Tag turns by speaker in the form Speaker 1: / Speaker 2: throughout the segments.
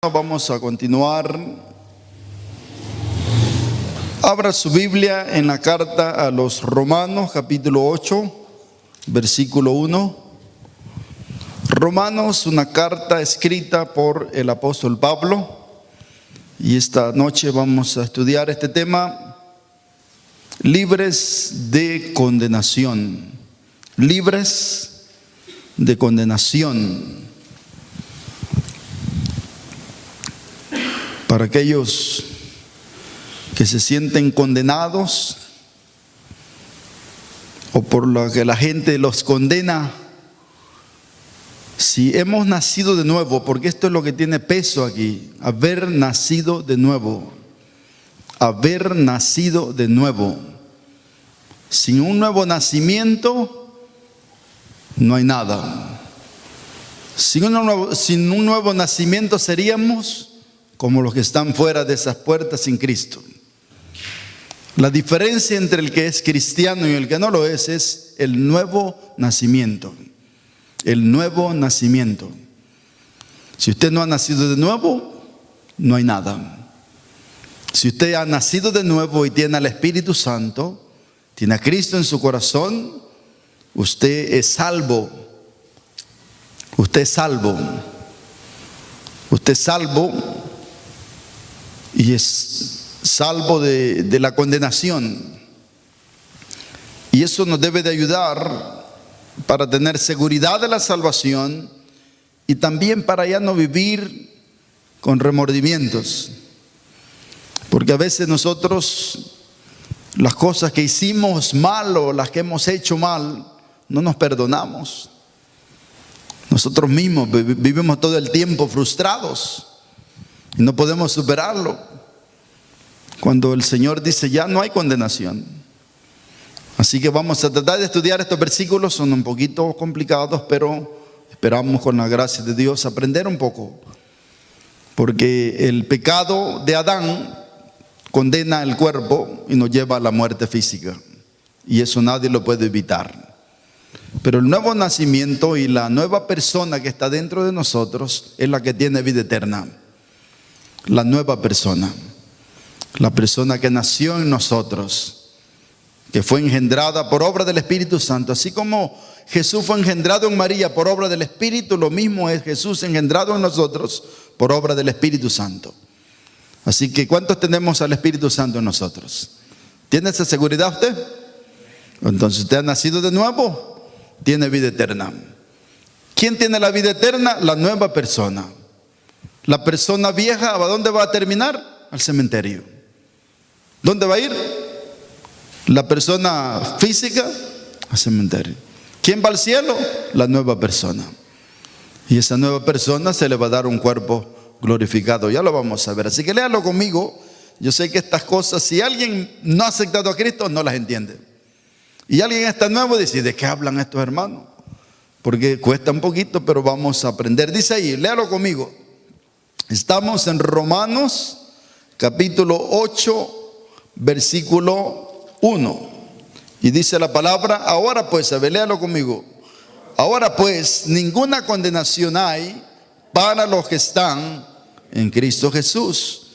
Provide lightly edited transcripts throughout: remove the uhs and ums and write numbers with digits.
Speaker 1: Vamos a continuar. Abra su Biblia en la carta a los Romanos, capítulo 8, versículo 1. Romanos, una carta escrita por el apóstol Pablo. Y esta noche vamos a estudiar este tema: libres de condenación. Libres de condenación. Para aquellos que se sienten condenados o por lo que la gente los condena, si hemos nacido de nuevo, porque esto es lo que tiene peso aquí: haber nacido de nuevo. Haber nacido de nuevo. Sin un nuevo nacimiento no hay nada. Sin un nuevo nacimiento seríamos como los que están fuera de esas puertas sin Cristo. La diferencia entre el que es cristiano y el que no lo es el nuevo nacimiento. El nuevo nacimiento. Si usted no ha nacido de nuevo, no hay nada. Si usted ha nacido de nuevo y tiene al Espíritu Santo, tiene a Cristo en su corazón, usted es salvo. Usted es salvo. Usted es salvo. Y es salvo de la condenación. Y eso nos debe de ayudar para tener seguridad de la salvación y también para ya no vivir con remordimientos. Porque a veces nosotros, las cosas que hicimos mal o las que hemos hecho mal, no nos perdonamos. Nosotros mismos vivimos todo el tiempo frustrados y no podemos superarlo. Cuando el Señor dice ya no hay condenación. Así que vamos a tratar de estudiar estos versículos. Son un poquito complicados, pero esperamos con la gracia de Dios aprender un poco. Porque el pecado de Adán condena el cuerpo y nos lleva a la muerte física. Y eso nadie lo puede evitar. Pero el nuevo nacimiento y la nueva persona que está dentro de nosotros es la que tiene vida eterna. La nueva persona. La persona que nació en nosotros, que fue engendrada por obra del Espíritu Santo. Así como Jesús fue engendrado en María por obra del Espíritu, lo mismo es Jesús engendrado en nosotros por obra del Espíritu Santo. Así que ¿cuántos tenemos al Espíritu Santo en nosotros? ¿Tiene esa seguridad usted? Entonces usted ha nacido de nuevo, tiene vida eterna. ¿Quién tiene la vida eterna? La nueva persona. La persona vieja, ¿a dónde va a terminar? Al cementerio. ¿Dónde va a ir? La persona física al cementerio. ¿Quién va al cielo? La nueva persona. Y esa nueva persona se le va a dar un cuerpo glorificado. Ya lo vamos a ver. Así que léalo conmigo. Yo sé que estas cosas, si alguien no ha aceptado a Cristo, no las entiende. Y alguien está nuevo y dice: ¿de qué hablan estos hermanos? Porque cuesta un poquito, pero vamos a aprender. Dice ahí, léalo conmigo. Estamos en Romanos, capítulo 8, versículo 1. Y dice la palabra: ahora pues, léalo conmigo. Ahora pues, ninguna condenación hay para los que están en Cristo Jesús.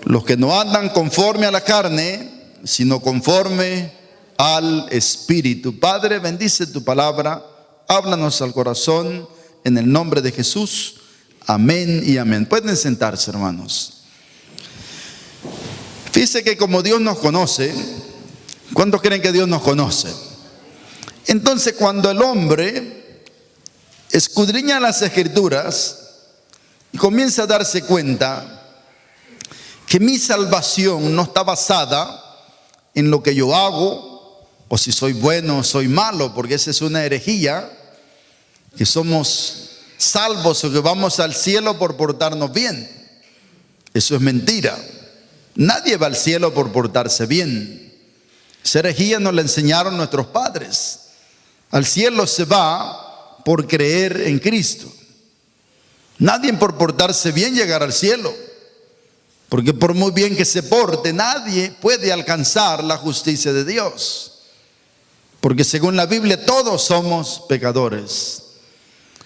Speaker 1: Los que no andan conforme a la carne, sino conforme al Espíritu. Padre, bendice tu palabra. Háblanos al corazón en el nombre de Jesús. Amén y amén. Pueden sentarse, hermanos. Fíjese que como Dios nos conoce, ¿cuántos creen que Dios nos conoce? Entonces, cuando el hombre escudriña las Escrituras y comienza a darse cuenta que mi salvación no está basada en lo que yo hago, o si soy bueno o soy malo, porque esa es una herejía, que somos salvos o que vamos al cielo por portarnos bien. Eso es mentira. Nadie va al cielo por portarse bien. Esa herejía nos la enseñaron nuestros padres. Al cielo se va por creer en Cristo. Nadie por portarse bien llegará al cielo. Porque por muy bien que se porte, nadie puede alcanzar la justicia de Dios. Porque según la Biblia todos somos pecadores.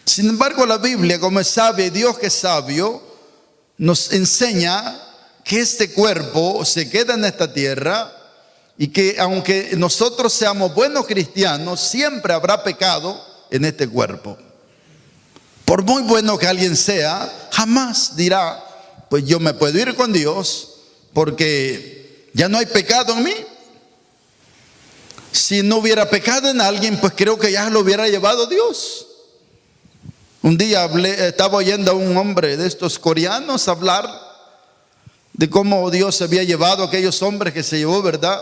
Speaker 1: Sin embargo, la Biblia, como es sabia y Dios que es sabio, nos enseña que este cuerpo se queda en esta tierra y que aunque nosotros seamos buenos cristianos, siempre habrá pecado en este cuerpo. Por muy bueno que alguien sea, jamás dirá, pues yo me puedo ir con Dios porque ya no hay pecado en mí. Si no hubiera pecado en alguien, pues creo que ya lo hubiera llevado Dios. Un día estaba oyendo a un hombre de estos coreanos hablar de cómo Dios había llevado a aquellos hombres que se llevó, ¿verdad?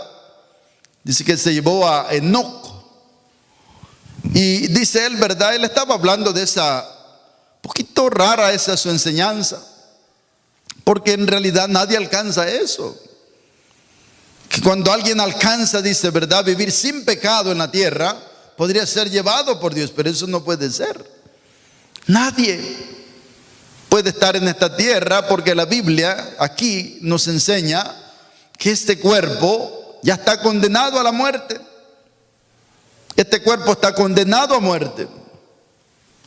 Speaker 1: Dice que se llevó a Enoc. Y dice él, ¿verdad? Él estaba hablando de esa, poquito rara esa su enseñanza, porque en realidad nadie alcanza eso. Que cuando alguien alcanza, dice, ¿verdad?, vivir sin pecado en la tierra, podría ser llevado por Dios, pero eso no puede ser. Nadie puede estar en esta tierra porque la Biblia aquí nos enseña que este cuerpo ya está condenado a la muerte. Este cuerpo está condenado a muerte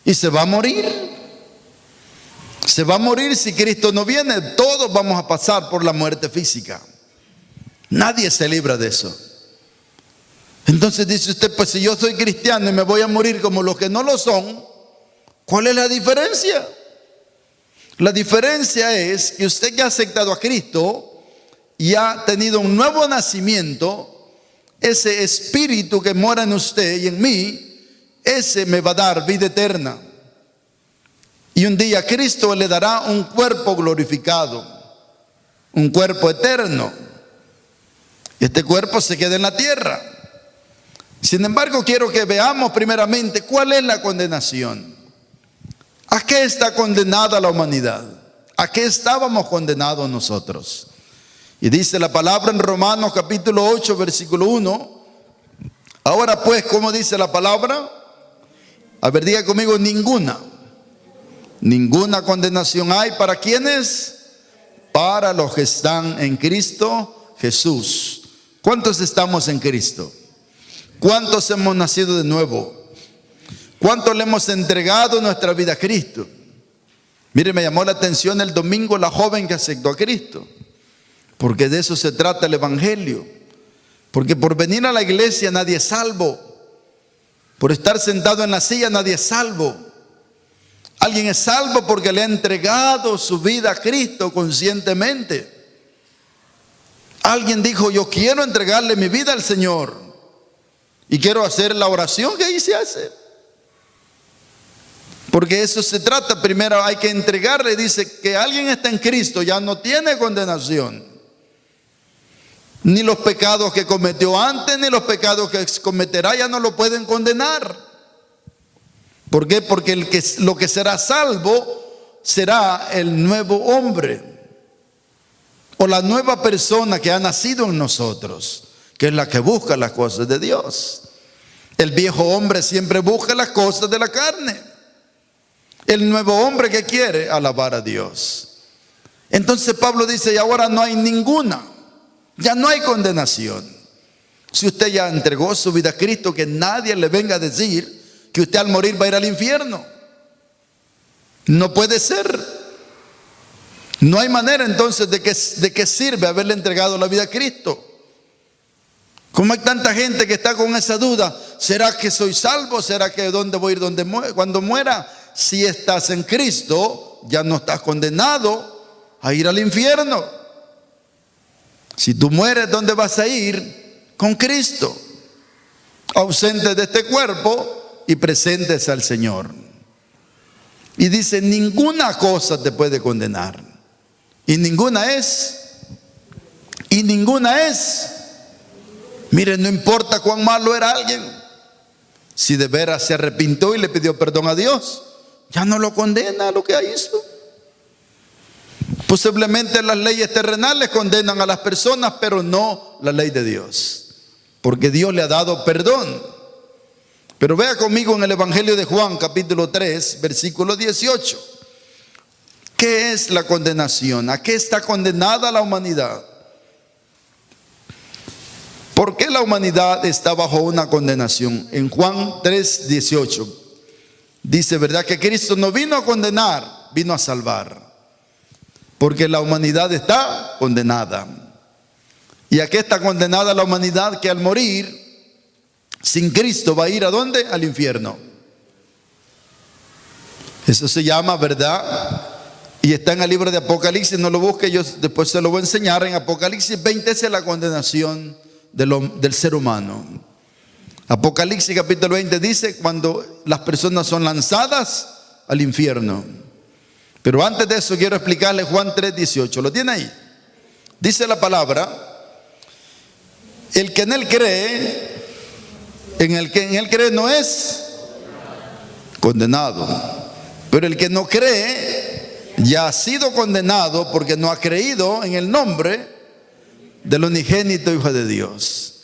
Speaker 1: y se va a morir. Se va a morir si Cristo no viene. Todos vamos a pasar por la muerte física. Nadie se libra de eso. Entonces dice usted, pues si yo soy cristiano y me voy a morir como los que no lo son, ¿cuál es la diferencia? La diferencia es que usted que ha aceptado a Cristo y ha tenido un nuevo nacimiento, ese espíritu que mora en usted y en mí, ese me va a dar vida eterna. Y un día Cristo le dará un cuerpo glorificado, un cuerpo eterno. Este cuerpo se queda en la tierra. Sin embargo, quiero que veamos primeramente cuál es la condenación. ¿A qué está condenada la humanidad? ¿A qué estábamos condenados nosotros? Y dice la palabra en Romanos capítulo 8, versículo 1. Ahora pues, ¿cómo dice la palabra? A ver, diga conmigo, ninguna. Ninguna condenación hay. ¿Para quiénes? Para los que están en Cristo Jesús. ¿Cuántos estamos en Cristo? ¿Cuántos hemos nacido de nuevo? ¿Cuánto le hemos entregado nuestra vida a Cristo? Mire, me llamó la atención el domingo la joven que aceptó a Cristo, porque de eso se trata el evangelio. Porque por venir a la iglesia nadie es salvo, por estar sentado en la silla nadie es salvo. Alguien es salvo porque le ha entregado su vida a Cristo conscientemente. Alguien dijo, yo quiero entregarle mi vida al Señor y quiero hacer la oración que ahí se hace. Porque eso se trata. Primero hay que entregarle. Dice que alguien está en Cristo, ya no tiene condenación. Ni los pecados que cometió antes, ni los pecados que cometerá ya no lo pueden condenar. ¿Por qué? Porque lo que será salvo será el nuevo hombre, o la nueva persona que ha nacido en nosotros, que es la que busca las cosas de Dios. El viejo hombre siempre busca las cosas de la carne. El nuevo hombre que quiere alabar a Dios. Entonces Pablo dice, y ahora no hay ninguna, ya no hay condenación. Si usted ya entregó su vida a Cristo, que nadie le venga a decir que usted al morir va a ir al infierno. No puede ser. No hay manera entonces de que sirve haberle entregado la vida a Cristo. Como hay tanta gente que está con esa duda, ¿será que soy salvo? ¿Será que dónde voy a ir cuando muera? Si estás en Cristo, ya no estás condenado a ir al infierno. Si tú mueres, ¿dónde vas a ir? Con Cristo, ausente de este cuerpo y presentes al Señor. Y dice, ninguna cosa te puede condenar. Y ninguna es. Y ninguna es. Miren, no importa cuán malo era alguien, si de veras se arrepintió y le pidió perdón a Dios, ya no lo condena a lo que hizo. Posiblemente las leyes terrenales condenan a las personas, pero no la ley de Dios, porque Dios le ha dado perdón. Pero vea conmigo en el Evangelio de Juan, capítulo 3, versículo 18. ¿Qué es la condenación? ¿A qué está condenada la humanidad? ¿Por qué la humanidad está bajo una condenación? En Juan 3, 18 dice, ¿verdad?, que Cristo no vino a condenar, vino a salvar. porque la humanidad está condenada. ¿Y a qué está condenada la humanidad? Que al morir sin Cristo va a ir ¿a dónde? Al infierno. Eso se llama, ¿verdad? Y está en el libro de Apocalipsis, no lo busque, yo después se lo voy a enseñar. En Apocalipsis 20 es la condenación del ser humano. Apocalipsis capítulo 20 dice cuando las personas son lanzadas al infierno. Pero antes de eso quiero explicarle Juan 3:18. ¿Lo tiene ahí? Dice la palabra: el que en él cree, el que en él cree no es condenado, pero el que no cree ya ha sido condenado porque no ha creído en el nombre del unigénito Hijo de Dios.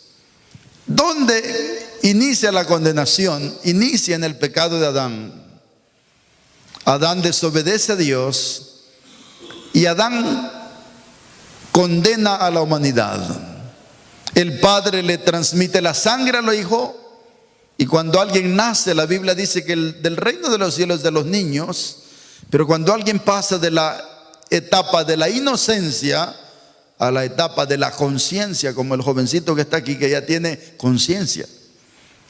Speaker 1: ¿Dónde inicia la condenación? Inicia en el pecado de Adán. Adán desobedece a Dios y Adán condena a la humanidad. El Padre le transmite la sangre al Hijo, y cuando alguien nace, la Biblia dice que del reino de los cielos es de los niños, pero cuando alguien pasa de la etapa de la inocencia a la etapa de la conciencia, como el jovencito que está aquí, que ya tiene conciencia.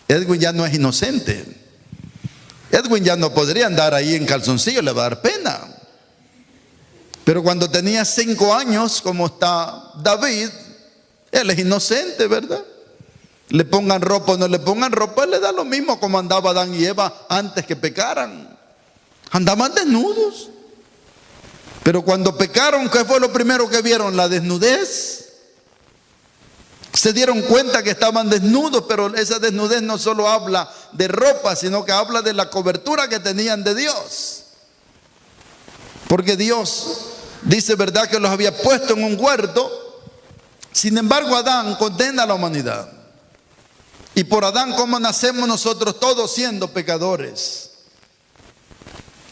Speaker 1: Edwin ya no es inocente. Edwin ya no podría andar ahí en calzoncillo, le va a dar pena. Pero cuando tenía 5 años, como está David, él es inocente, ¿verdad? Le pongan ropa o no le pongan ropa, le da lo mismo como andaba Adán y Eva antes que pecaran. Andaban desnudos. Pero cuando pecaron, ¿qué fue lo primero que vieron? La desnudez. Se dieron cuenta que estaban desnudos, pero esa desnudez no solo habla de ropa, sino que habla de la cobertura que tenían de Dios. Porque Dios dice, ¿verdad?, que los había puesto en un huerto. Sin embargo, Adán condena a la humanidad. Y por Adán, ¿cómo nacemos nosotros todos siendo pecadores?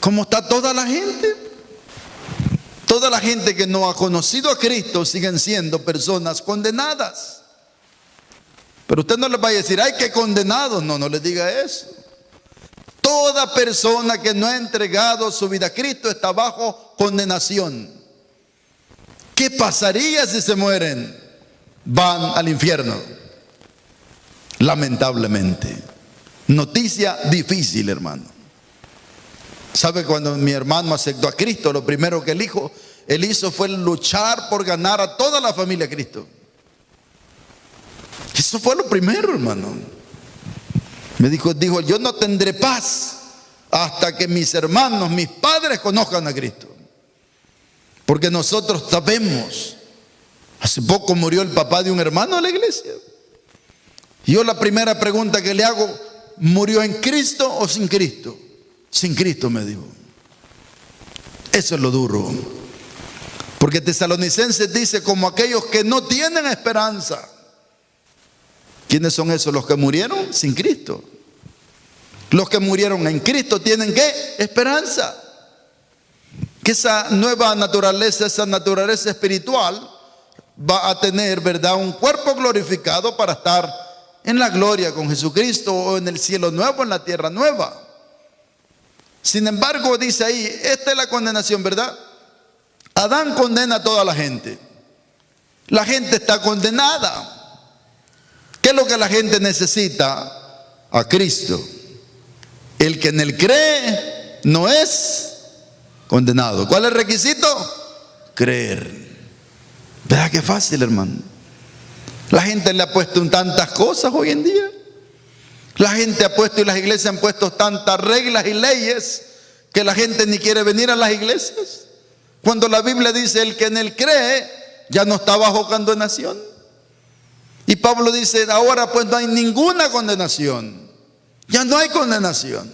Speaker 1: ¿Cómo está toda la gente? Toda la gente que no ha conocido a Cristo siguen siendo personas condenadas. Pero usted no les vaya a decir, ay, qué condenados. No, no les diga eso. Toda persona que no ha entregado su vida a Cristo está bajo condenación. ¿Qué pasaría si se mueren? Van al infierno. Lamentablemente. Noticia difícil, hermano. ¿Sabe? Cuando mi hermano aceptó a Cristo, lo primero que él hizo fue luchar por ganar a toda la familia a Cristo. Eso fue lo primero, hermano. Me dijo, yo no tendré paz hasta que mis hermanos, mis padres conozcan a Cristo. Porque nosotros sabemos. Hace poco murió el papá de un hermano de la iglesia. Y yo la primera pregunta que le hago, ¿murió en Cristo o sin Cristo? Sin Cristo, me dijo. Eso es lo duro. Porque Tesalonicenses dice, como aquellos que no tienen esperanza. ¿Quiénes son esos? Los que murieron sin Cristo. Los que murieron en Cristo tienen ¿qué? Esperanza. Que esa nueva naturaleza, esa naturaleza espiritual va a tener, ¿verdad?, un cuerpo glorificado para estar en la gloria con Jesucristo, o en el cielo nuevo, en la tierra nueva. Sin embargo, dice ahí, esta es la condenación, ¿verdad? Adán condena a toda la gente. La gente está condenada. ¿Qué es lo que la gente necesita? A Cristo. El que en él cree no es condenado. ¿Cuál es el requisito? Creer. ¿Verdad qué fácil, hermano? La gente le ha puesto en tantas cosas hoy en día. La gente ha puesto, y las iglesias han puesto tantas reglas y leyes, que la gente ni quiere venir a las iglesias. Cuando la Biblia dice, el que en él cree ya no está bajo condenación. Y Pablo dice, ahora pues no hay ninguna condenación. Ya no hay condenación.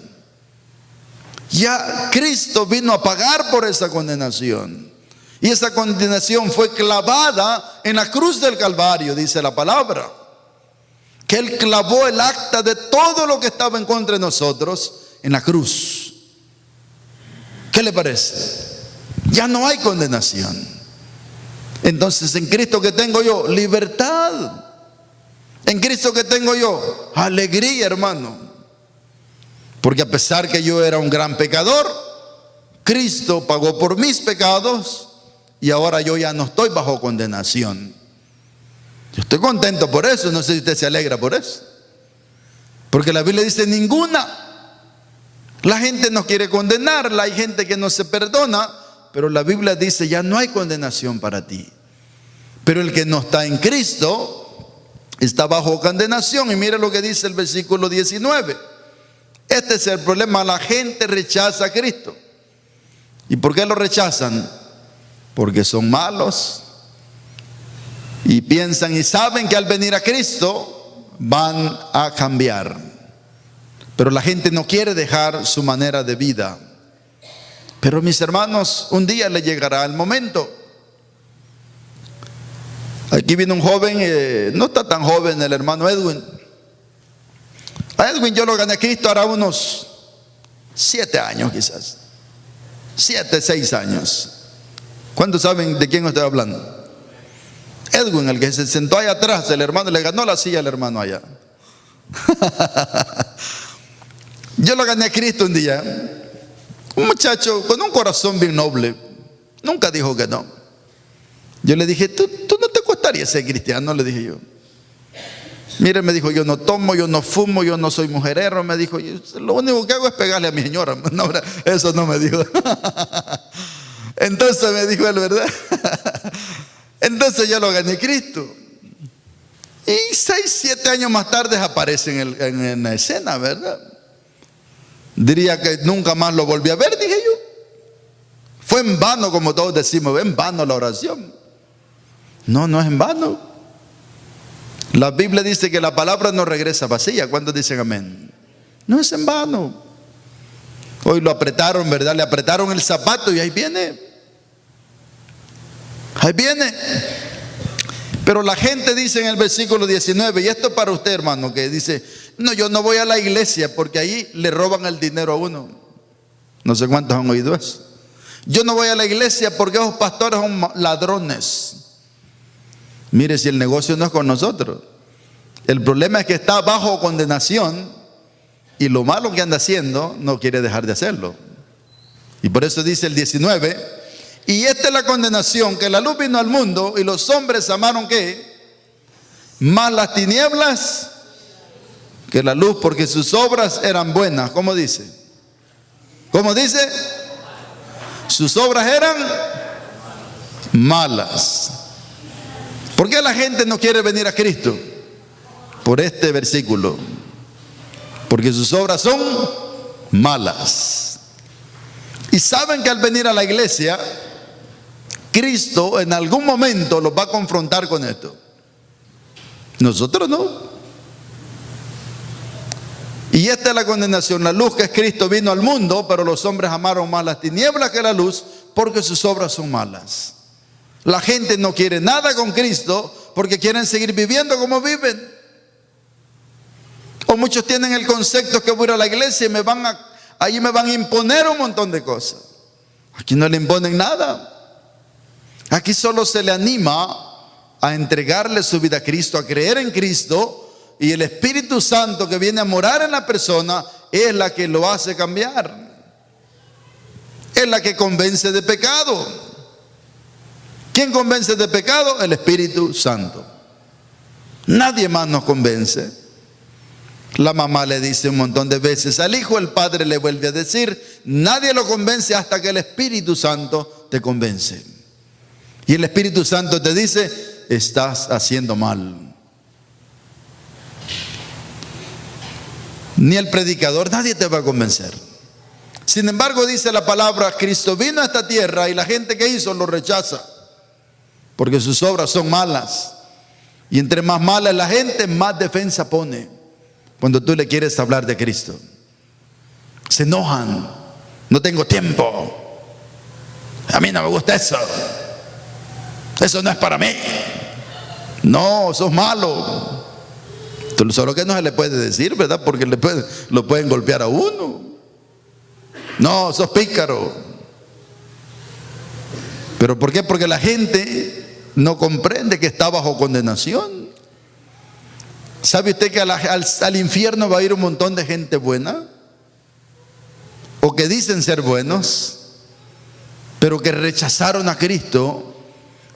Speaker 1: Ya Cristo vino a pagar por esa condenación. Y esa condenación fue clavada en la cruz del Calvario, dice la palabra. Que Él clavó el acta de todo lo que estaba en contra de nosotros en la cruz. ¿Qué le parece? Ya no hay condenación. Entonces, en Cristo que tengo yo, libertad. En Cristo que tengo yo, alegría, hermano. Porque a pesar que yo era un gran pecador, Cristo pagó por mis pecados y ahora yo ya no estoy bajo condenación. Yo estoy contento por eso, no sé si usted se alegra por eso. Porque la Biblia dice ninguna. La gente no quiere condenarla, hay gente que no se perdona, pero la Biblia dice ya no hay condenación para ti. Pero el que no está en Cristo está bajo condenación. Y mire lo que dice el versículo 19. Este es el problema, la gente rechaza a Cristo. ¿Y por qué lo rechazan? Porque son malos y piensan y saben que al venir a Cristo van a cambiar. Pero la gente no quiere dejar su manera de vida. Pero mis hermanos, un día le llegará el momento. Aquí viene un joven, no está tan joven, el hermano Edwin. A Edwin yo lo gané a Cristo hará unos 7 años quizás. 7, 6 años. ¿Cuántos saben de quién estoy hablando? Edwin, el que se sentó allá atrás, el hermano, le ganó la silla al hermano allá. Yo lo gané a Cristo un día. Un muchacho con un corazón bien noble. Nunca dijo que no. Yo le dije, ¿tú no te costaría ser cristiano? Le dije yo. Mire, me dijo, yo no tomo, yo no fumo, yo no soy mujerero. Me dijo, lo único que hago es pegarle a mi señora. No, eso no me dijo. Entonces me dijo él, ¿verdad? Entonces yo lo gané a Cristo. Y 6, 7 años más tarde aparece en la escena, ¿verdad? Diría que nunca más lo volví a ver, dije yo. Fue en vano, como todos decimos, en vano la oración. No, no es en vano. La Biblia dice que la palabra no regresa vacía. ¿Cuántos dicen amén? No es en vano. Hoy lo apretaron, ¿verdad? Le apretaron el zapato y ahí viene. Ahí viene. Pero la gente dice en el versículo 19, y esto para usted, hermano, que dice, no, yo no voy a la iglesia porque ahí le roban el dinero a uno. No sé cuántos han oído eso. Yo no voy a la iglesia porque esos pastores son ladrones. Mire, si el negocio no es con nosotros. El problema es que está bajo condenación y lo malo que anda haciendo no quiere dejar de hacerlo. Y por eso dice el 19, y esta es la condenación, que la luz vino al mundo y los hombres amaron ¿qué? Más las tinieblas que la luz, porque sus obras eran buenas. ¿Cómo dice? ¿Cómo dice? Sus obras eran malas. ¿Por qué la gente no quiere venir a Cristo? Por este versículo. Porque sus obras son malas. Y saben que al venir a la iglesia, Cristo en algún momento los va a confrontar con esto. Nosotros no. Y esta es la condenación. La luz que es Cristo vino al mundo, pero los hombres amaron más las tinieblas que la luz, porque sus obras son malas. La gente no quiere nada con Cristo porque quieren seguir viviendo como viven. O muchos tienen el concepto que voy a ir a la iglesia y allí me van a imponer un montón de cosas. Aquí no le imponen nada. Aquí solo se le anima a entregarle su vida a Cristo, a creer en Cristo, y el Espíritu Santo que viene a morar en la persona es la que lo hace cambiar. Es la que convence de pecado. ¿Quién convence de pecado? El Espíritu Santo. Nadie más nos convence. La mamá le dice un montón de veces al hijo, el padre le vuelve a decir, nadie lo convence hasta que el Espíritu Santo te convence. Y el Espíritu Santo te dice, estás haciendo mal. Ni el predicador, nadie te va a convencer. Sin embargo, dice la palabra, Cristo vino a esta tierra y la gente que hizo lo rechaza. Porque sus obras son malas. Y entre más mala es la gente, más defensa pone. Cuando tú le quieres hablar de Cristo. Se enojan. No tengo tiempo. A mí no me gusta eso. Eso no es para mí. No, sos malo. Solo que no se le puede decir, ¿verdad? Porque lo pueden golpear a uno. No, sos pícaro. ¿Pero por qué? Porque la gente no comprende que está bajo condenación. ¿Sabe usted que al infierno va a ir un montón de gente buena? O que dicen ser buenos, pero que rechazaron a Cristo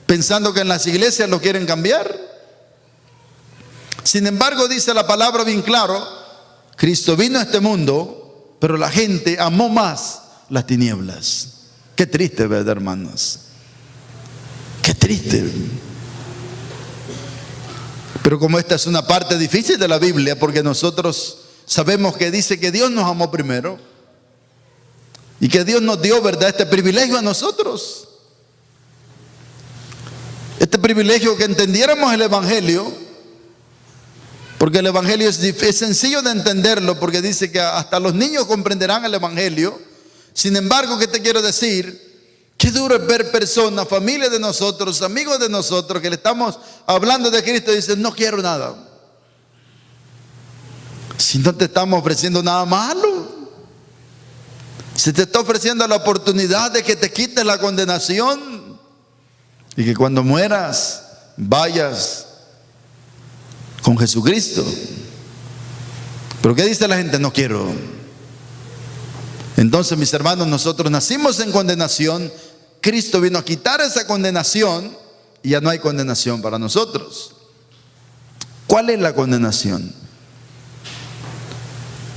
Speaker 1: pensando que en las iglesias lo quieren cambiar. Sin embargo, dice la palabra bien claro, Cristo vino a este mundo, pero la gente amó más las tinieblas. Qué triste, ¿verdad, hermanos? Qué triste. Pero como esta es una parte difícil de la Biblia, porque nosotros sabemos que dice que Dios nos amó primero y que Dios nos dio, ¿verdad?, este privilegio a nosotros. Este privilegio que entendiéramos el Evangelio, porque el Evangelio es sencillo de entenderlo, porque dice que hasta los niños comprenderán el Evangelio. Sin embargo, ¿qué te quiero decir? Qué duro es ver personas, familias de nosotros, amigos de nosotros, que le estamos hablando de Cristo y dicen, no quiero nada. Si no te estamos ofreciendo nada malo, se te está ofreciendo la oportunidad de que te quites la condenación y que cuando mueras vayas con Jesucristo. Pero ¿qué dice la gente? No quiero. Entonces, mis hermanos, nosotros nacimos en condenación. Cristo vino a quitar esa condenación y ya no hay condenación para nosotros. ¿Cuál es la condenación?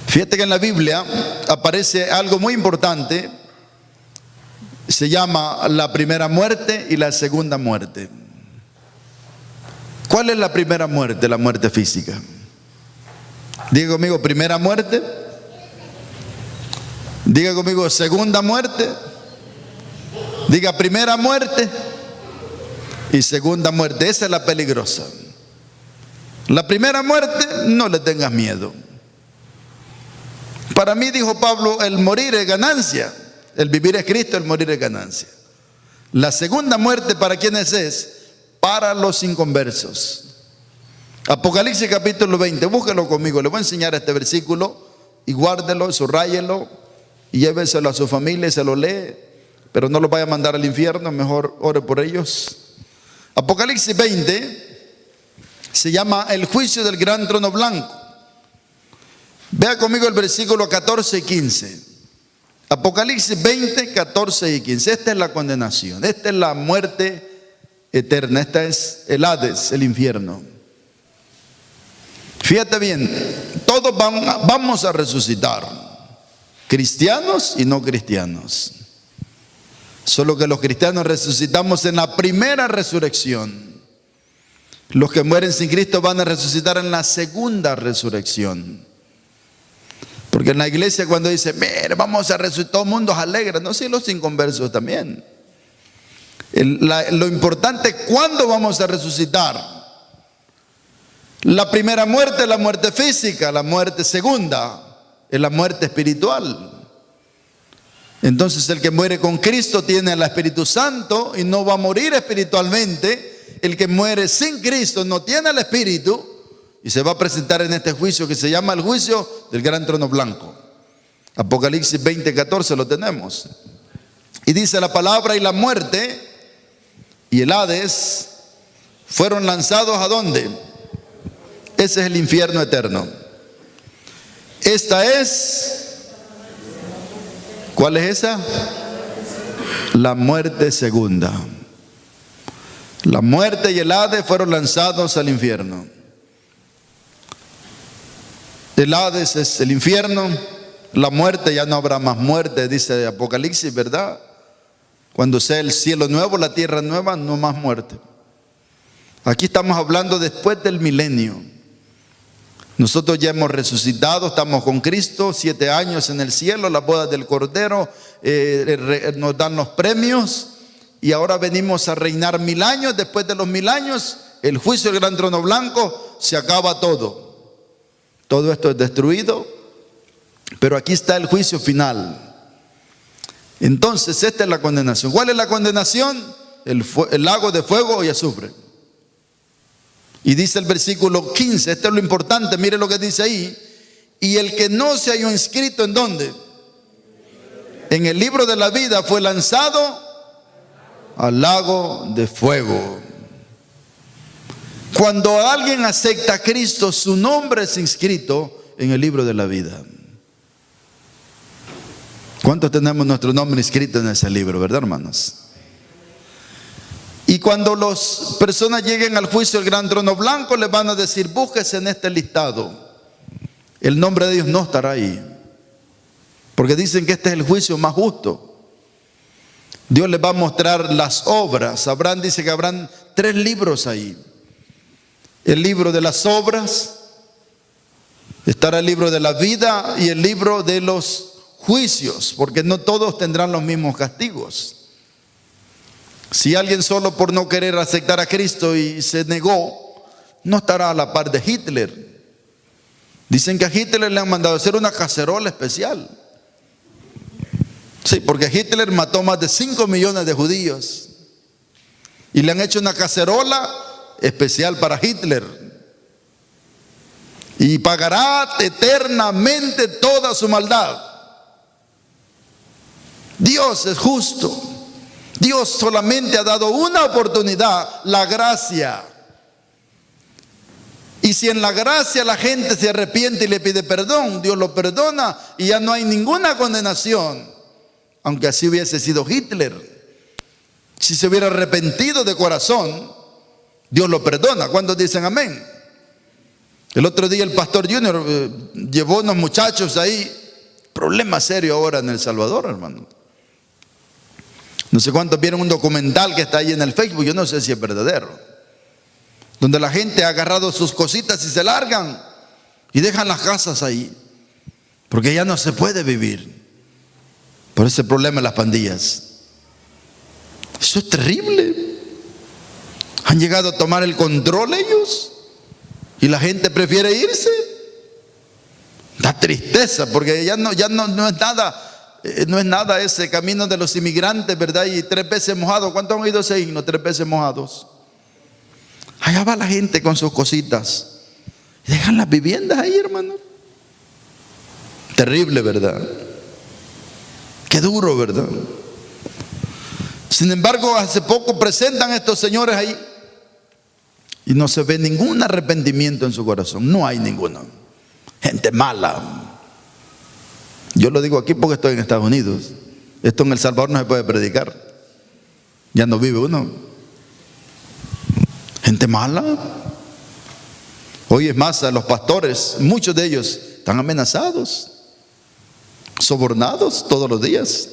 Speaker 1: Fíjate que en la Biblia aparece algo muy importante. Se llama la primera muerte y la segunda muerte. ¿Cuál es la primera muerte? La muerte física. Diga conmigo, primera muerte. Diga conmigo, segunda muerte. Diga, primera muerte y segunda muerte. Esa es la peligrosa. La primera muerte, no le tengas miedo. Para mí, dijo Pablo, el morir es ganancia. El vivir es Cristo, el morir es ganancia. La segunda muerte, ¿para quiénes es? Para los inconversos. Apocalipsis capítulo 20, búsquelo conmigo. Le voy a enseñar este versículo y guárdelo, subrayelo y lléveselo a su familia y se lo lee. Pero no lo vaya a mandar al infierno, mejor ore por ellos. Apocalipsis 20 se llama el juicio del gran trono blanco. Vea conmigo el versículo 14 y 15. Apocalipsis 20, 14 y 15. Esta es la condenación, esta es la muerte eterna, esta es el Hades, el infierno. Fíjate bien, todos vamos a resucitar, cristianos y no cristianos. Solo que los cristianos resucitamos en la primera resurrección. Los que mueren sin Cristo van a resucitar en la segunda resurrección. Porque en la iglesia cuando dice, mire, vamos a resucitar, todo el mundo se alegra. No, sí, los inconversos también. Lo importante es cuándo vamos a resucitar. La primera muerte es la muerte física, la muerte segunda es la muerte espiritual. Entonces el que muere con Cristo tiene al Espíritu Santo y no va a morir espiritualmente. El que muere sin Cristo no tiene al Espíritu y se va a presentar en este juicio que se llama el juicio del gran trono blanco. Apocalipsis 20, 14 lo tenemos. Y dice la palabra, y la muerte y el Hades fueron lanzados ¿a dónde? Ese es el infierno eterno. Esta es... ¿Cuál es esa? La muerte segunda. La muerte y el Hades fueron lanzados al infierno. El Hades es el infierno. La muerte, ya no habrá más muerte, dice Apocalipsis, ¿verdad? Cuando sea el cielo nuevo, la tierra nueva, no más muerte. Aquí estamos hablando después del milenio. Nosotros ya hemos resucitado, estamos con Cristo, 7 años en el cielo, las bodas del Cordero, nos dan los premios y ahora venimos a reinar 1000 años. Después de los 1000 años, el juicio del gran trono blanco, se acaba todo. Todo esto es destruido, pero aquí está el juicio final. Entonces, esta es la condenación. ¿Cuál es la condenación? El lago de fuego y azufre. Y dice el versículo 15, esto es lo importante, mire lo que dice ahí. Y el que no se halló inscrito, ¿en dónde? En el libro de la vida, fue lanzado al lago de fuego. Cuando alguien acepta a Cristo, su nombre es inscrito en el libro de la vida. ¿Cuántos tenemos nuestro nombre inscrito en ese libro, verdad, hermanos? Y cuando las personas lleguen al juicio del gran trono blanco, les van a decir: búsquese en este listado. El nombre de Dios no estará ahí, porque dicen que este es el juicio más justo. Dios les va a mostrar las obras. Abraham dice que habrán 3 libros ahí: el libro de las obras, estará el libro de la vida y el libro de los juicios, porque no todos tendrán los mismos castigos. Si alguien solo por no querer aceptar a Cristo y se negó, no estará a la par de Hitler. Dicen que a Hitler le han mandado hacer una cacerola especial. Sí, porque Hitler mató más de 5 millones de judíos y le han hecho una cacerola especial para Hitler. Y pagará eternamente toda su maldad. Dios es justo. Dios solamente ha dado una oportunidad, la gracia. Y si en la gracia la gente se arrepiente y le pide perdón, Dios lo perdona y ya no hay ninguna condenación. Aunque así hubiese sido Hitler, si se hubiera arrepentido de corazón, Dios lo perdona. ¿Cuántos dicen amén? El otro día el pastor Junior llevó unos muchachos ahí. Problema serio ahora en El Salvador, hermano. No sé cuántos vieron un documental que está ahí en el Facebook, yo no sé si es verdadero, donde la gente ha agarrado sus cositas y se largan y dejan las casas ahí, porque ya no se puede vivir por ese problema de las pandillas. Eso es terrible. Han llegado a tomar el control ellos y la gente prefiere irse. Da tristeza, porque ya no es nada. No es nada ese camino de los inmigrantes, ¿verdad? Y 3 veces mojado. ¿Cuántos han oído ese himno? 3 veces mojados. Allá va la gente con sus cositas y dejan las viviendas ahí, hermano. Terrible, ¿verdad? Qué duro, ¿verdad? Sin embargo, hace poco presentan a estos señores ahí y no se ve ningún arrepentimiento en su corazón. No hay ninguno. Gente mala. Yo lo digo aquí porque estoy en Estados Unidos. Esto en El Salvador no se puede predicar. Ya no vive uno. Gente mala. Hoy es más, a los pastores, muchos de ellos están amenazados, sobornados todos los días.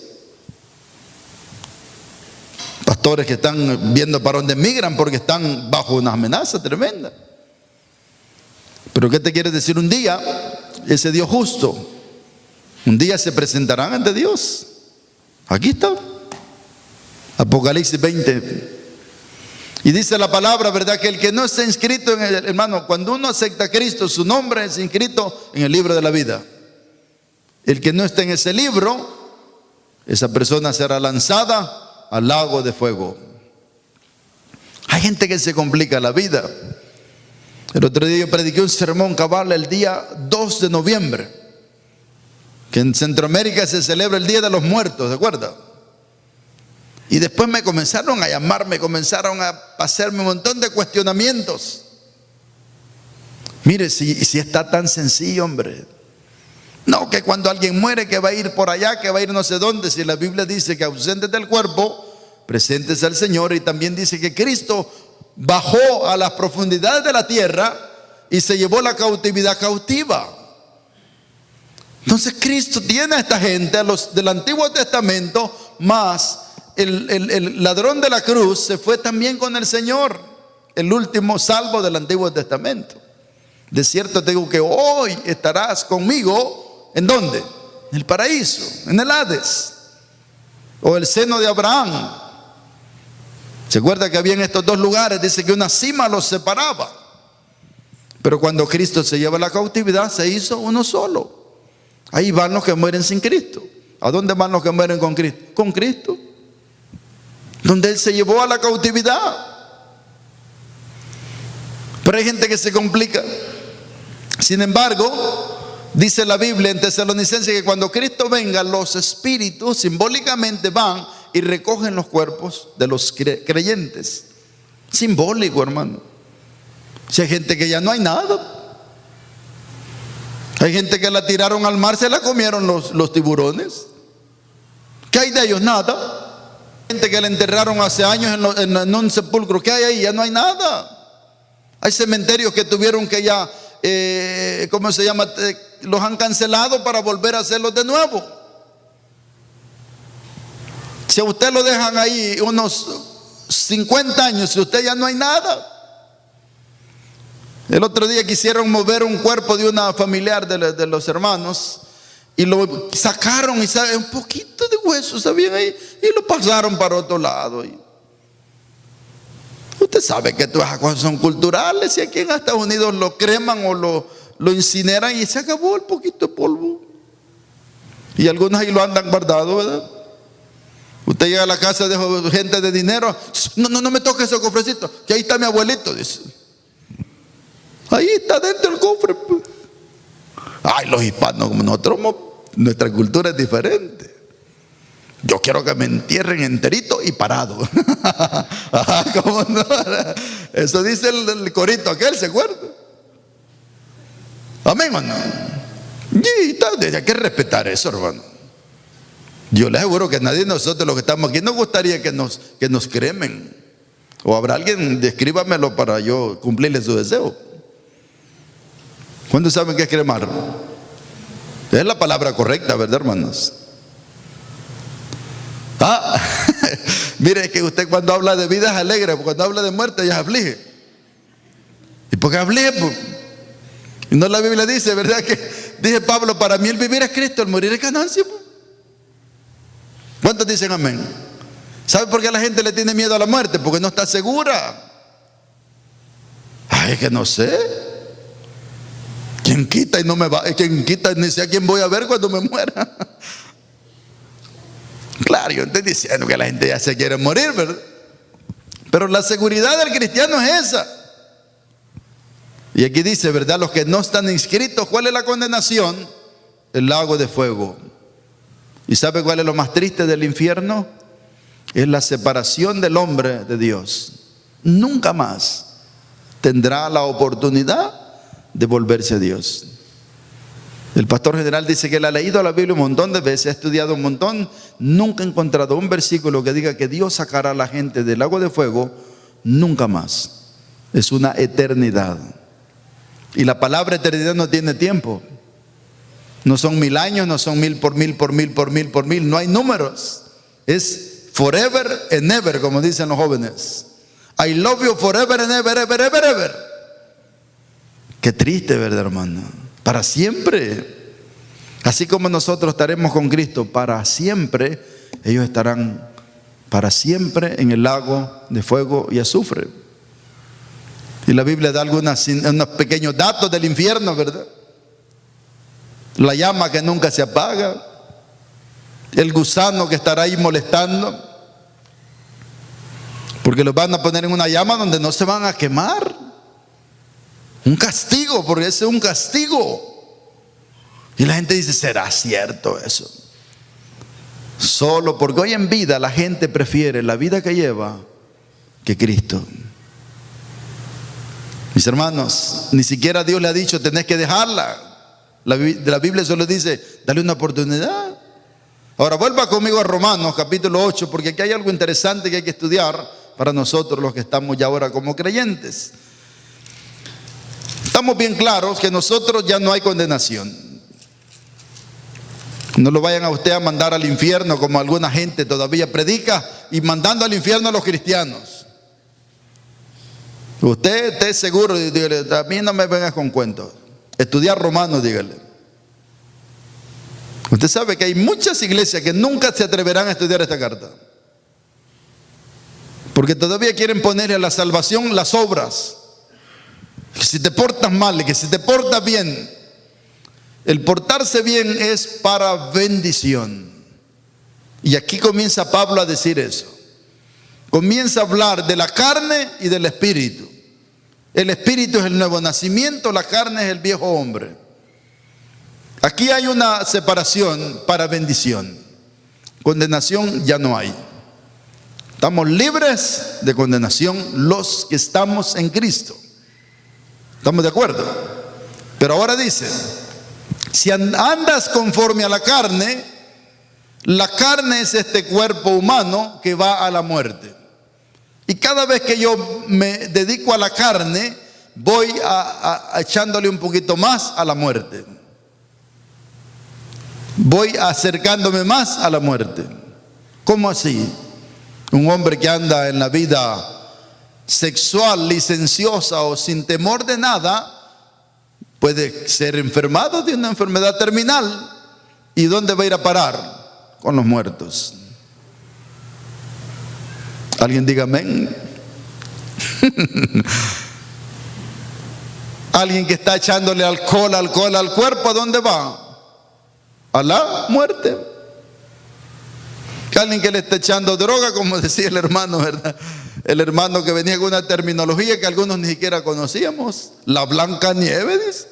Speaker 1: Pastores que están viendo para dónde migran porque están bajo una amenaza tremenda. Pero ¿qué te quiere decir? Un día, ese Dios justo, un día se presentarán ante Dios. Aquí está. Apocalipsis 20. Y dice la palabra, ¿verdad? Que el que no está inscrito en el, hermano, cuando uno acepta a Cristo, su nombre es inscrito en el libro de la vida. El que no está en ese libro, esa persona será lanzada al lago de fuego. Hay gente que se complica la vida. El otro día yo prediqué un sermón cabal el día 2 de noviembre. Que en Centroamérica se celebra el Día de los Muertos, ¿de acuerdo? Y después me comenzaron a llamar, me comenzaron a hacerme un montón de cuestionamientos. Mire, si está tan sencillo, hombre. No, que cuando alguien muere que va a ir por allá, que va a ir no sé dónde. Si la Biblia dice que ausentes del cuerpo, presentes al Señor. Y también dice que Cristo bajó a las profundidades de la tierra y se llevó la cautividad cautiva. Entonces Cristo tiene a esta gente, a los del Antiguo Testamento, más el ladrón de la cruz se fue también con el Señor, el último salvo del Antiguo Testamento. De cierto te digo que hoy estarás conmigo, ¿en dónde? En el paraíso, en el Hades, o el seno de Abraham. ¿Se acuerda que había en estos 2 lugares? Dice que una cima los separaba. Pero cuando Cristo se lleva la cautividad, se hizo uno solo. Ahí van los que mueren sin Cristo. ¿A dónde van los que mueren con Cristo? Con Cristo. Donde Él se llevó a la cautividad. Pero hay gente que se complica. Sin embargo, dice la Biblia en Tesalonicenses que cuando Cristo venga, los espíritus simbólicamente van y recogen los cuerpos de los creyentes. Simbólico, hermano. Si hay gente que ya no hay nada. Hay gente que la tiraron al mar, se la comieron los tiburones. ¿Qué hay de ellos? Nada. Gente que le enterraron hace años en un sepulcro. ¿Qué hay ahí? Ya no hay nada. Hay cementerios que tuvieron que ya, ¿cómo se llama? Los han cancelado para volver a hacerlos de nuevo. Si a usted lo dejan ahí unos 50 años, si usted ya no hay nada. El otro día quisieron mover un cuerpo de una familiar de los hermanos y lo sacaron y un poquito de hueso, ¿sabían ahí? Y lo pasaron para otro lado. Usted sabe que todas esas cosas son culturales y aquí en Estados Unidos lo creman o lo incineran y se acabó el poquito de polvo. Y algunos ahí lo andan guardado, ¿verdad? Usted llega a la casa de gente de dinero, no me toque ese cofrecito, que ahí está mi abuelito, dice. Ahí está dentro del cofre. Ay, los hispanos como nosotros, nuestra cultura es diferente. Yo quiero que me entierren enterito y parado. ¿Cómo no? Eso dice el corito aquel, ¿se acuerda? Amén o no. Y hay que respetar eso, hermano. Yo les aseguro que nadie de nosotros los que estamos aquí nos gustaría que nos cremen. O habrá alguien, descríbamelo para yo cumplirle su deseo. ¿Cuántos saben qué es cremar? Es la palabra correcta, ¿verdad, hermanos? Mire que usted cuando habla de vida es alegre, cuando habla de muerte ya aflige. ¿Y por qué aflige? Y no la Biblia dice, ¿verdad? Que dice Pablo, para mí el vivir es Cristo, el morir es ganancia. ¿Cuántos dicen amén? ¿Sabe por qué la gente le tiene miedo a la muerte? Porque no está segura. Ay, es que no sé. ¿Quién quita y no me va? ¿Quién quita ni sé a quién voy a ver cuando me muera? Claro, yo estoy diciendo que la gente ya se quiere morir, ¿verdad? Pero la seguridad del cristiano es esa. Y aquí dice, ¿verdad? Los que no están inscritos, ¿cuál es la condenación? El lago de fuego. ¿Y sabe cuál es lo más triste del infierno? Es la separación del hombre de Dios. Nunca más tendrá la oportunidad de volverse a Dios. El pastor general dice que él ha leído la Biblia un montón de veces, ha estudiado un montón, nunca ha encontrado un versículo que diga que Dios sacará a la gente del lago de fuego, nunca más. Es una eternidad. Y la palabra eternidad no tiene tiempo. No son 1000 años, no son 1000 por 1000 por 1000 por 1000 por 1000, no hay números. Es forever and ever, como dicen los jóvenes. I love you forever and ever, ever, ever, ever. Qué triste, ¿verdad, hermano? Para siempre. Así como nosotros estaremos con Cristo para siempre, ellos estarán para siempre en el lago de fuego y azufre. Y la Biblia da unos pequeños datos del infierno, ¿verdad? La llama que nunca se apaga, el gusano que estará ahí molestando, porque los van a poner en una llama donde no se van a quemar. Un castigo, porque ese es un castigo. Y la gente dice, ¿será cierto eso? Solo porque hoy en vida la gente prefiere la vida que lleva que Cristo. Mis hermanos, ni siquiera Dios le ha dicho, tenés que dejarla. La Biblia solo dice, dale una oportunidad. Ahora vuelva conmigo a Romanos capítulo 8, porque aquí hay algo interesante que hay que estudiar para nosotros los que estamos ya ahora como creyentes. Estamos bien claros que nosotros ya no hay condenación. No lo vayan a usted a mandar al infierno como alguna gente todavía predica y mandando al infierno a los cristianos. Usted esté seguro, dígale, a mí no me vengas con cuentos. Estudiar Romanos, dígale. Usted sabe que hay muchas iglesias que nunca se atreverán a estudiar esta carta. Porque todavía quieren ponerle a la salvación las obras. Que si te portas mal, que si te portas bien. El portarse bien es para bendición. Y aquí comienza Pablo a decir eso. Comienza a hablar de la carne y del espíritu. El espíritu es el nuevo nacimiento, la carne es el viejo hombre. Aquí hay una separación para bendición. Condenación ya no hay. Estamos libres de condenación los que estamos en Cristo. ¿Estamos de acuerdo? Pero ahora dice, si andas conforme a la carne, La carne es este cuerpo humano que va a la muerte. Y cada vez que yo me dedico a la carne, voy echándole un poquito más a la muerte. Voy acercándome más a la muerte. ¿Cómo así? Un hombre que anda en la vida sexual, licenciosa o sin temor de nada, puede ser enfermado de una enfermedad terminal. ¿Y dónde va a ir a parar? Con los muertos. ¿Alguien diga amén? Alguien que está echándole alcohol al cuerpo, ¿a dónde va? A la muerte. Alguien que le está echando droga, como decía el hermano, ¿verdad? El hermano que venía con una terminología que algunos ni siquiera conocíamos. La Blancanieves, dice.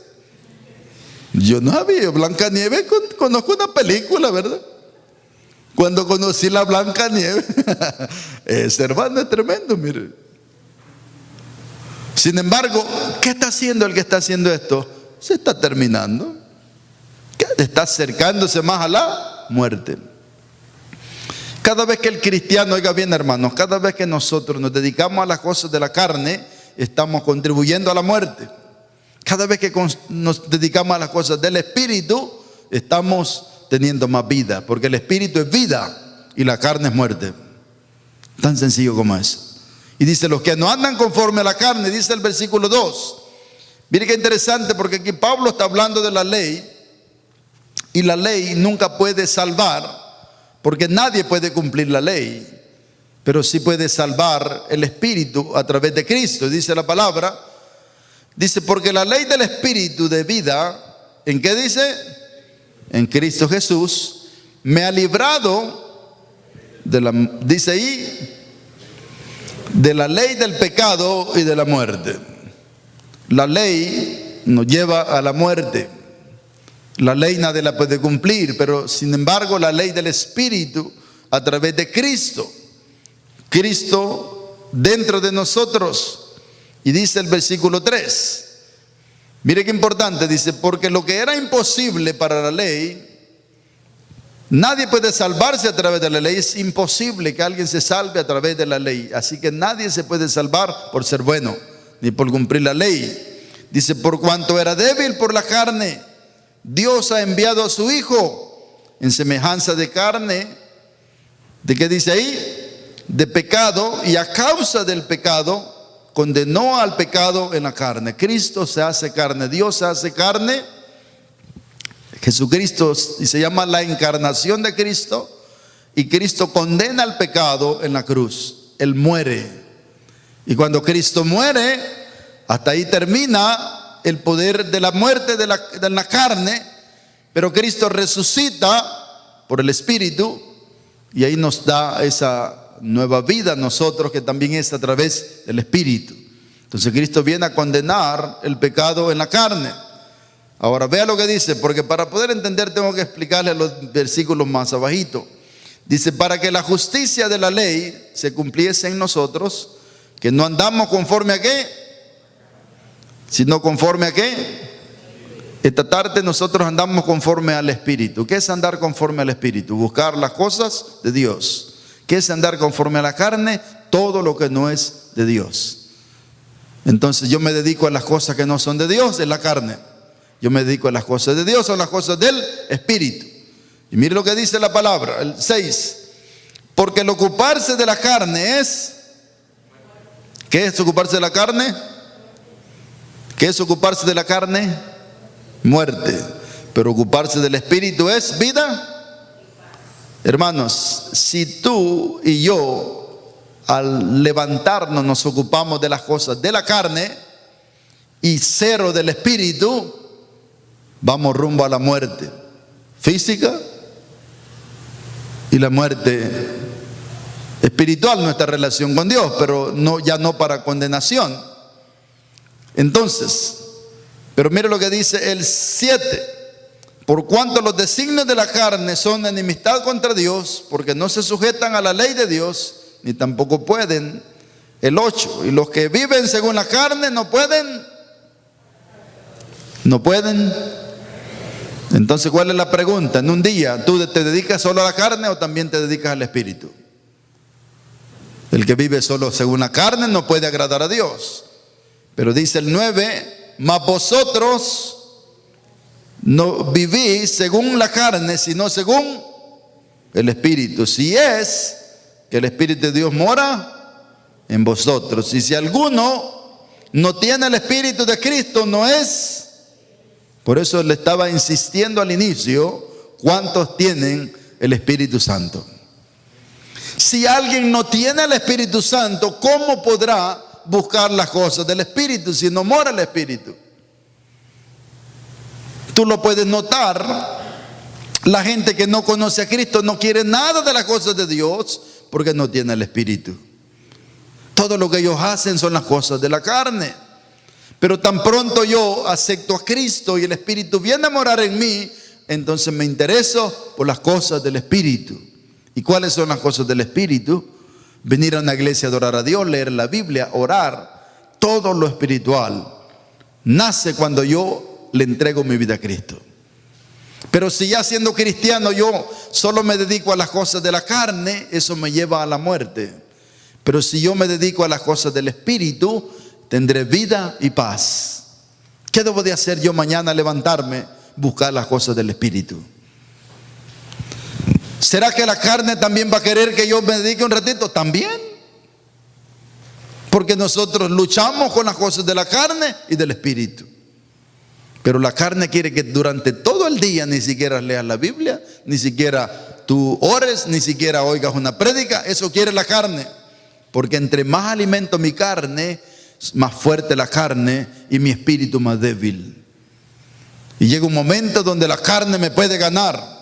Speaker 1: Yo no sabía, Blancanieves, conozco una película, ¿verdad? Cuando conocí la Blancanieves, ese hermano es tremendo, mire. Sin embargo, ¿qué está haciendo el que está haciendo esto? Se está terminando. Está acercándose más a la muerte. Cada vez que el cristiano, oiga bien hermanos, cada vez que nosotros nos dedicamos a las cosas de la carne, estamos contribuyendo a la muerte. Cada vez que nos dedicamos a las cosas del Espíritu, estamos teniendo más vida, porque el Espíritu es vida y la carne es muerte. Tan sencillo como eso. Y dice, los que no andan conforme a la carne, dice el versículo 2. Mire qué interesante, porque aquí Pablo está hablando de la ley, y la ley nunca puede salvar, porque nadie puede cumplir la ley, pero sí puede salvar el Espíritu a través de Cristo. Dice la palabra, dice, porque la ley del Espíritu de vida, ¿en qué dice? En Cristo Jesús, me ha librado dice ahí, de la ley del pecado y de la muerte. La ley nos lleva a la muerte. La ley nadie la puede cumplir, pero sin embargo la ley del Espíritu a través de Cristo. Cristo dentro de nosotros. Y dice el versículo 3. Mire qué importante, dice, porque lo que era imposible para la ley, nadie puede salvarse a través de la ley. Es imposible que alguien se salve a través de la ley. Así que nadie se puede salvar por ser bueno, ni por cumplir la ley. Dice, por cuanto era débil por la carne, Dios ha enviado a su Hijo en semejanza de carne. ¿De qué dice ahí? De pecado, y a causa del pecado condenó al pecado en la carne. Cristo se hace carne, Dios se hace carne. Jesucristo, y se llama la encarnación de Cristo, y Cristo condena al pecado en la cruz. Él muere, y cuando Cristo muere, hasta ahí termina el poder de la muerte de la carne, pero Cristo resucita por el Espíritu, y ahí nos da esa nueva vida a nosotros, que también es a través del Espíritu. Entonces Cristo viene a condenar el pecado en la carne. Ahora vea lo que dice, porque para poder entender tengo que explicarle los versículos más abajito. Dice, para que la justicia de la ley se cumpliese en nosotros, que no andamos conforme a qué, sino conforme a qué. Esta tarde nosotros andamos conforme al Espíritu. ¿Qué es andar conforme al Espíritu? Buscar las cosas de Dios. ¿Qué es andar conforme a la carne? Todo lo que no es de Dios. Entonces yo me dedico a las cosas que no son de Dios, es la carne. Yo me dedico a las cosas de Dios, son las cosas del Espíritu. Y mire lo que dice la palabra, el 6. Porque el ocuparse de la carne es... ¿Qué es ocuparse de la carne? ¿Qué es ocuparse de la carne? Muerte. Pero ocuparse del Espíritu es vida. Hermanos, si tú y yo al levantarnos nos ocupamos de las cosas de la carne y cero del Espíritu, vamos rumbo a la muerte física y la muerte espiritual, nuestra relación con Dios, pero no, ya no para condenación. Entonces, pero mire lo que dice el 7. Por cuanto los designios de la carne son enemistad contra Dios, porque no se sujetan a la ley de Dios, ni tampoco pueden. El 8. Y los que viven según la carne no pueden Entonces, ¿cuál es la pregunta? En un día, ¿tú te dedicas solo a la carne o también te dedicas al espíritu? El que vive solo según la carne no puede agradar a Dios. Pero dice el 9, mas vosotros no vivís según la carne, sino según el espíritu. Si es que el espíritu de Dios mora en vosotros. Y si alguno no tiene el espíritu de Cristo, no es. Por eso le estaba insistiendo al inicio, ¿cuántos tienen el Espíritu Santo? Si alguien no tiene el Espíritu Santo, ¿cómo podrá buscar las cosas del Espíritu si no mora el Espíritu? Tú lo puedes notar. La gente que no conoce a Cristo no quiere nada de las cosas de Dios porque no tiene el Espíritu. Todo lo que ellos hacen son las cosas de la carne. Pero tan pronto yo acepto a Cristo y el Espíritu viene a morar en mí, entonces me intereso por las cosas del Espíritu. ¿Y cuáles son las cosas del Espíritu? Venir a una iglesia a adorar a Dios, leer la Biblia, orar. Todo lo espiritual nace cuando yo le entrego mi vida a Cristo. Pero si ya siendo cristiano yo solo me dedico a las cosas de la carne, eso me lleva a la muerte. Pero si yo me dedico a las cosas del Espíritu, tendré vida y paz. ¿Qué debo de hacer yo mañana? Levantarme, buscar las cosas del Espíritu. ¿Será que la carne también va a querer que yo me dedique un ratito? También. Porque nosotros luchamos con las cosas de la carne y del Espíritu. Pero la carne quiere que durante todo el día ni siquiera leas la Biblia, ni siquiera tú ores, ni siquiera oigas una prédica. Eso quiere la carne. Porque entre más alimento mi carne, más fuerte la carne y mi espíritu más débil. Y llega un momento donde la carne me puede ganar.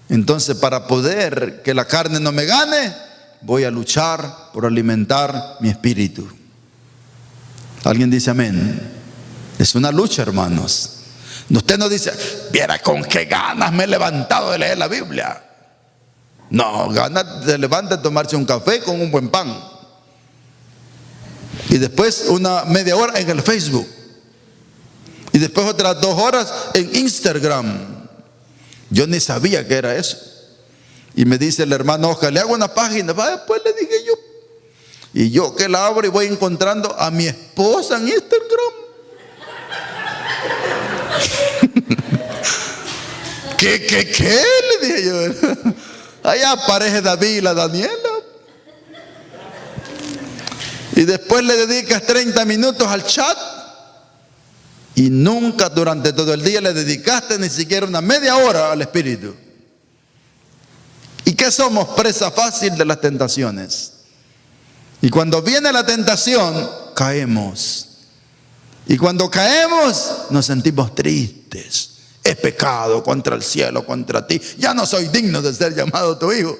Speaker 1: Entonces, para poder que la carne no me gane, voy a luchar por alimentar mi espíritu. ¿Alguien dice amén? Es una lucha, hermanos. Usted no dice, viera con qué ganas me he levantado de leer la Biblia. No, ganas de levantar, tomarse un café con un buen pan. Y después una media hora en el Facebook. Y después otras 2 horas en Instagram. Yo ni sabía que era eso. Y me dice el hermano Oscar, le hago una página. Después le dije yo. Y yo que la abro y voy encontrando a mi esposa en Instagram. ¿Qué? Le dije yo. Allá aparece David y la Daniela. Y después le dedicas 30 minutos al chat. Y nunca durante todo el día le dedicaste ni siquiera una media hora al Espíritu. ¿Y qué somos? Presa fácil de las tentaciones. Y cuando viene la tentación, caemos. Y cuando caemos, nos sentimos tristes. Es pecado contra el cielo, contra ti. Ya no soy digno de ser llamado tu hijo.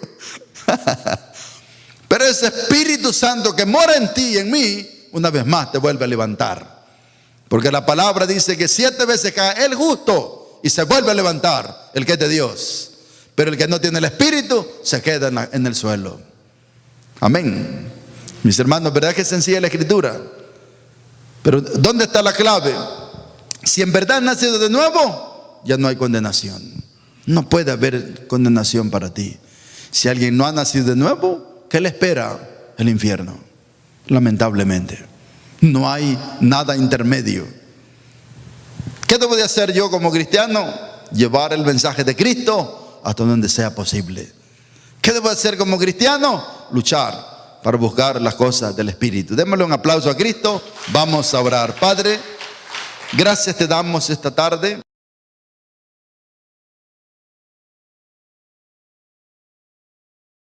Speaker 1: Pero ese Espíritu Santo que mora en ti y en mí, una vez más te vuelve a levantar. Porque la palabra dice que 7 veces cae el justo y se vuelve a levantar, el que es de Dios. Pero el que no tiene el Espíritu se queda en el suelo. Amén. Mis hermanos, ¿verdad que es sencilla la Escritura? Pero ¿dónde está la clave? Si en verdad has nacido de nuevo, ya no hay condenación. No puede haber condenación para ti. Si alguien no ha nacido de nuevo, ¿qué le espera? El infierno. Lamentablemente. No hay nada intermedio. ¿Qué debo de hacer yo como cristiano? Llevar el mensaje de Cristo hasta donde sea posible. ¿Qué debo de hacer como cristiano? Luchar para buscar las cosas del Espíritu. Démosle un aplauso a Cristo. Vamos a orar. Padre, gracias te damos esta tarde.